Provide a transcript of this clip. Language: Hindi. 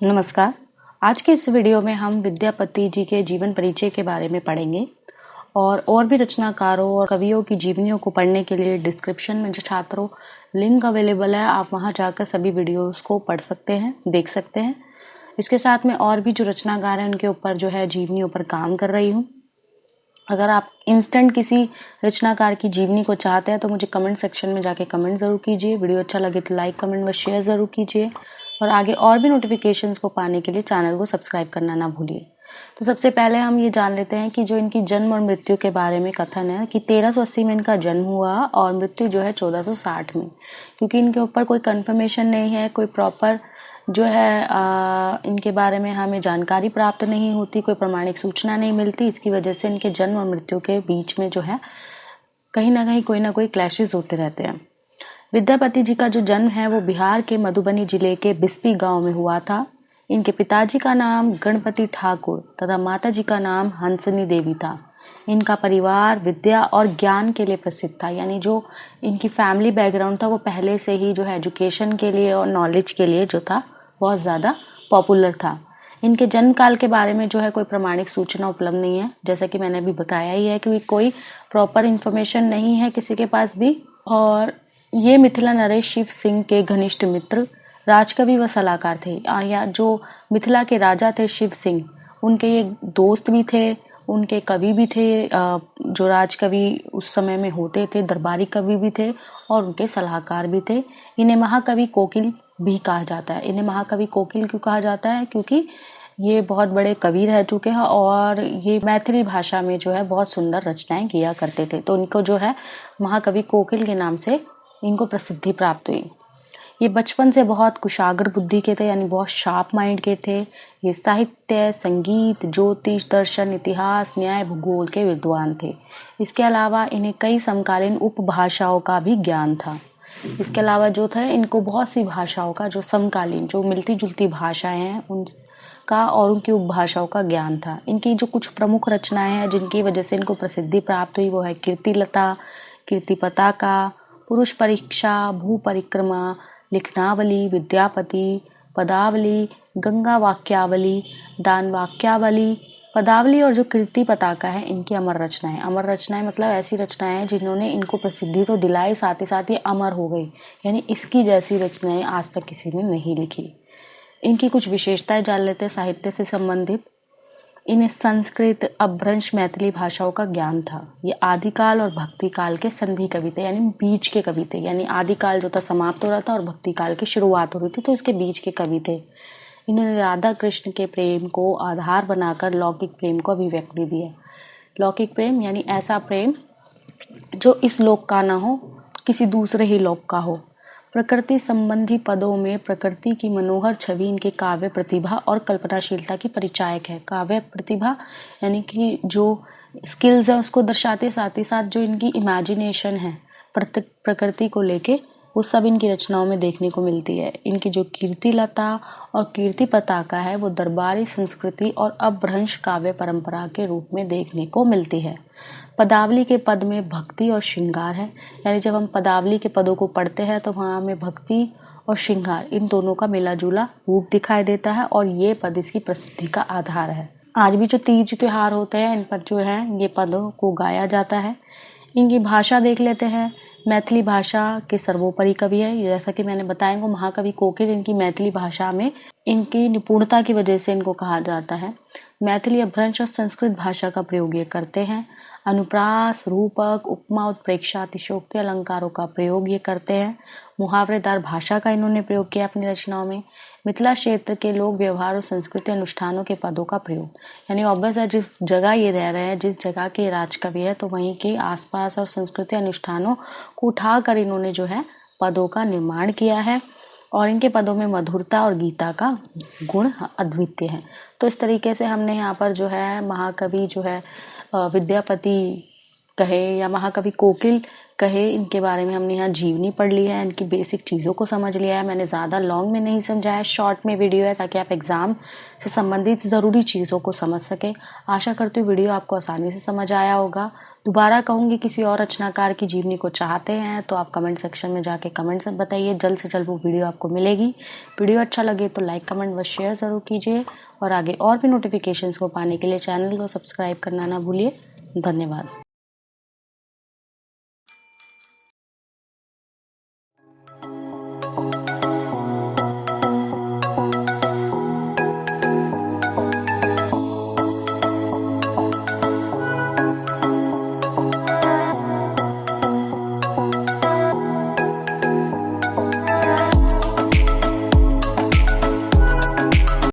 नमस्कार। आज के इस वीडियो में हम विद्यापति जी के जीवन परिचय के बारे में पढ़ेंगे और भी रचनाकारों और कवियों की जीवनियों को पढ़ने के लिए डिस्क्रिप्शन में जो छात्रों लिंक अवेलेबल है, आप वहां जाकर सभी वीडियोस को पढ़ सकते हैं, देख सकते हैं। इसके साथ में और भी जो रचनाकार हैं उनके ऊपर जो है जीवनियों पर काम कर रही हूँ। अगर आप इंस्टेंट किसी रचनाकार की जीवनी को चाहते हैं तो मुझे कमेंट सेक्शन में जाके कमेंट ज़रूर कीजिए। वीडियो अच्छा लगे तो लाइक, कमेंट व शेयर ज़रूर कीजिए और आगे और भी नोटिफिकेशंस को पाने के लिए चैनल को सब्सक्राइब करना ना भूलिए। तो सबसे पहले हम ये जान लेते हैं कि जो इनकी जन्म और मृत्यु के बारे में कथन है कि 1380 में इनका जन्म हुआ और मृत्यु जो है 1460 में। क्योंकि इनके ऊपर कोई कंफर्मेशन नहीं है, कोई प्रॉपर जो है इनके बारे में हमें जानकारी प्राप्त नहीं होती, कोई प्रमाणिक सूचना नहीं मिलती। इसकी वजह से इनके जन्म और मृत्यु के बीच में जो है कहीं ना कहीं कोई ना कोई क्लैशेस होते रहते हैं। विद्यापति जी का जो जन्म है वो बिहार के मधुबनी जिले के बिस्पी गांव में हुआ था। इनके पिताजी का नाम गणपति ठाकुर तथा माता जी का नाम हंसनी देवी था। इनका परिवार विद्या और ज्ञान के लिए प्रसिद्ध था, यानी जो इनकी फैमिली बैकग्राउंड था वो पहले से ही जो है एजुकेशन के लिए और नॉलेज के लिए जो था बहुत ज़्यादा पॉपुलर था। इनके जन्म काल के बारे में जो है कोई प्रमाणिक सूचना उपलब्ध नहीं है, जैसा कि मैंने अभी बताया ही है कि कोई प्रॉपर इन्फॉर्मेशन नहीं है किसी के पास भी। और ये मिथिला नरेश शिव सिंह के घनिष्ठ मित्र, राजकवि व सलाहकार थे। या जो मिथिला के राजा थे शिव सिंह, उनके ये दोस्त भी थे, उनके कवि भी थे। जो राजकवि उस समय में होते थे, दरबारी कवि भी थे और उनके सलाहकार भी थे। इन्हें महाकवि कोकिल भी कहा जाता है। इन्हें महाकवि कोकिल क्यों कहा जाता है? क्योंकि ये बहुत बड़े कवि रह चुके हैं और ये मैथिली भाषा में जो है बहुत सुंदर रचनाएं किया करते थे, तो इनको जो है महाकवि कोकिल के नाम से इनको प्रसिद्धि प्राप्त हुई। ये बचपन से बहुत कुशाग्र बुद्धि के थे, यानी बहुत शार्प माइंड के थे। ये साहित्य, संगीत, ज्योतिष, दर्शन, इतिहास, न्याय, भूगोल के विद्वान थे। इसके अलावा इन्हें कई समकालीन उपभाषाओं का भी ज्ञान था। इसके अलावा जो था इनको बहुत सी भाषाओं का, जो समकालीन जो मिलती जुलती भाषाएं हैं उनका और उनकी उपभाषाओं का ज्ञान था। इनकी जो कुछ प्रमुख रचनाएं हैं जिनकी वजह से इनको प्रसिद्धि प्राप्त हुई वो है कीर्तिलता, कीर्ति पताका, पुरुष परीक्षा, भू परिक्रमा, लिखनावली, विद्यापति, पदावली, गंगा वाक्यावली, दान वाक्यावली, पदावली और जो कीर्ति पताका है इनकी अमर रचनाएं। अमर रचनाएं मतलब ऐसी रचनाएं हैं जिन्होंने इनको प्रसिद्धि तो दिलाई, साथ ही साथ ये अमर हो गई, यानी इसकी जैसी रचनाएं आज तक किसी ने नहीं लिखी। इनकी कुछ विशेषताएं जान लेते हैं साहित्य से संबंधित। इन्हें संस्कृत, अपभ्रंश, मैथिली भाषाओं का ज्ञान था। ये आदिकाल और भक्ति काल के संधि कवि थे, यानी बीच के कवि थे। यानी आदिकाल जो था समाप्त हो रहा था और भक्ति काल की शुरुआत हो रही थी, तो इसके बीच के कवि थे। इन्होंने राधा कृष्ण के प्रेम को आधार बनाकर लौकिक प्रेम को अभिव्यक्ति दी है। लौकिक प्रेम यानी ऐसा प्रेम जो इस लोक का ना हो, किसी दूसरे ही लोक का हो। प्रकृति संबंधी पदों में प्रकृति की मनोहर छवि इनके काव्य प्रतिभा और कल्पनाशीलता की परिचायक है। काव्य प्रतिभा यानी कि जो स्किल्स है उसको दर्शाते, साथ ही साथ जो इनकी इमेजिनेशन है प्रकृति को लेके, वो सब इनकी रचनाओं में देखने को मिलती है। इनकी जो कीर्तिलता और कीर्ति पताका है वो दरबारी संस्कृति और अपभ्रंश काव्य परंपरा के रूप में देखने को मिलती है। पदावली के पद में भक्ति और श्रृंगार है, यानी जब हम पदावली के पदों को पढ़ते हैं तो वहाँ हमें भक्ति और श्रृंगार इन दोनों का मिला जुला रूप दिखाई देता है और ये पद इसकी प्रसिद्धि का आधार है। आज भी जो तीज त्योहार होते हैं इन पर जो है ये पदों को गाया जाता है। इनकी भाषा देख लेते हैं। मैथिली भाषा के सर्वोपरि कवि है, जैसा कि मैंने बताया वो महाकवि कोकिल इनकी मैथिली भाषा में इनकी निपुणता की वजह से इनको कहा जाता है। मैथिली, अपभ्रंश और संस्कृत भाषा का प्रयोग ये करते हैं। अनुप्रास, रूपक, उपमा, उत्प्रेक्षा, अतिशयोक्ति, अलंकारों का प्रयोग ये करते हैं। मुहावरेदार भाषा का इन्होंने प्रयोग किया अपनी रचनाओं में। मिथिला क्षेत्र के लोक व्यवहार और संस्कृति अनुष्ठानों के पदों का प्रयोग, यानी ऑब्वियस है जिस जगह ये रह रहे हैं, जिस जगह के राजकवि है, तो वहीं के आसपास और संस्कृति अनुष्ठानों को उठाकर इन्होंने जो है पदों का निर्माण किया है और इनके पदों में मधुरता और गीता का गुण अद्वितीय है। तो इस तरीके से हमने यहाँ पर जो है महाकवि जो है विद्यापति कहे या महाकवि कोकिल कहे, इनके बारे में हमने यहाँ जीवनी पढ़ ली है, इनकी बेसिक चीज़ों को समझ लिया है। मैंने ज़्यादा लॉन्ग में नहीं समझाया, शॉर्ट में वीडियो है ताकि आप एग्ज़ाम से संबंधित ज़रूरी चीज़ों को समझ सकें। आशा करती हूँ वीडियो आपको आसानी से समझ आया होगा। दोबारा कहूँगी, किसी और रचनाकार की जीवनी को चाहते हैं तो आप कमेंट सेक्शन में जाके कमेंट्स बताइए, जल्द से जल्द वो वीडियो आपको मिलेगी। वीडियो अच्छा लगे तो लाइक, कमेंट व शेयर ज़रूर कीजिए और आगे और भी नोटिफिकेशंस को पाने के लिए चैनल को सब्सक्राइब करना ना भूलिए। धन्यवाद।